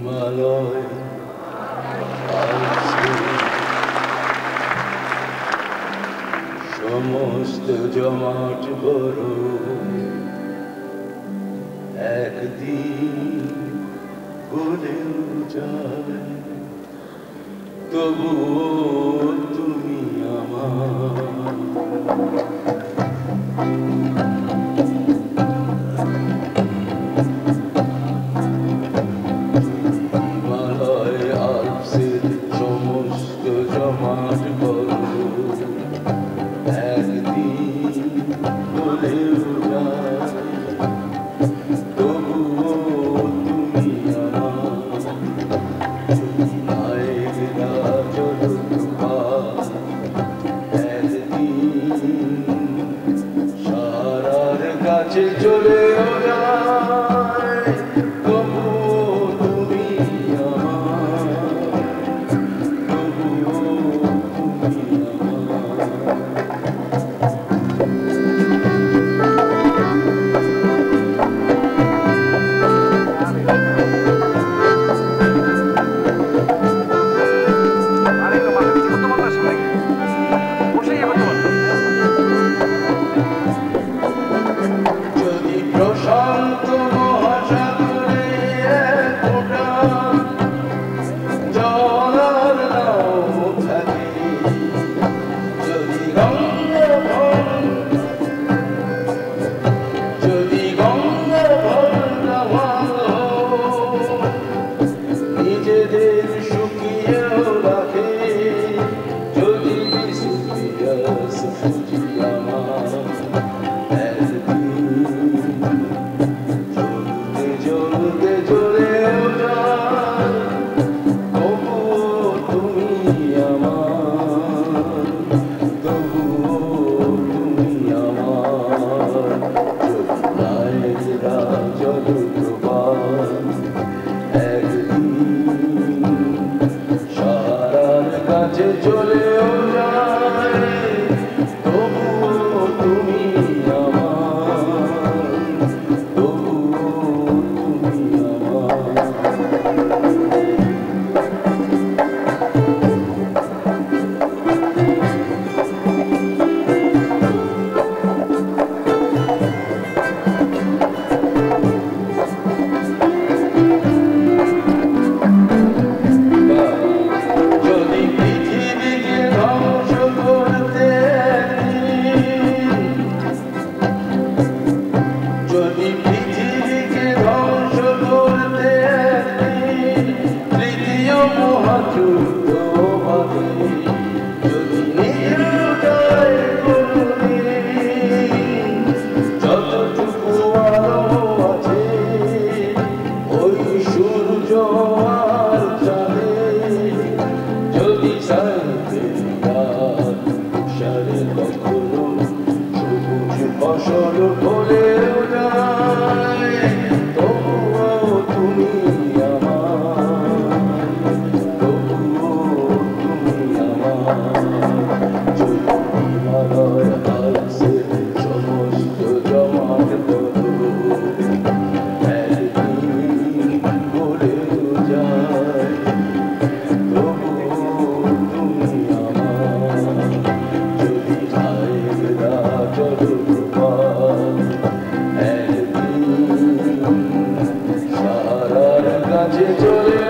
হিমালয় সমস্ত জমাট বড় একদিন বলেও যায় তবুও তুমি আমার হিমালয় আলপসের সমস্ত জমাট বড় একদিন বলেও যায় তবুও তুমি আমার মায়ের রাজরূপা একদিন সারার কাছে চলেও যায় তবুও তুমি আমার তবুও তুমি প্রশান্ত মহাসাগরে একটা জলার নাও থাকে যদি গঙ্গা নিজেদের শুকিয়েও রাখে যদি আমার জ্বলতে জ্বলেও যায় তবুও তুমি আমার তবুও তুমি আমার মায়ের রাজরূপা একদিন সারার কাছে চলেও যায় তবুও তুমি আমার তবুও তুমি আমার যদি পৃথিবীকে ধ্বংস করতে যদি পৃথিবীকে ধ্বংস করতে তৃতীয় মহাযুদ্ধ হবে যদি নির্দয় যতটুকু আলো আছে ওই সূর্য আর চাঁদে যদি সারে কখনো সবুজ ফসল ফলেও যায় তবুও তুমি আমার তবুও তুমি আমার যদি হিমালয় আলপসের সমস্ত জমাট বড় একদিন বলেও যায় তবুও তুমি আমার যদি মায়ের রাজরূপা একদিন সারার কাছে চলে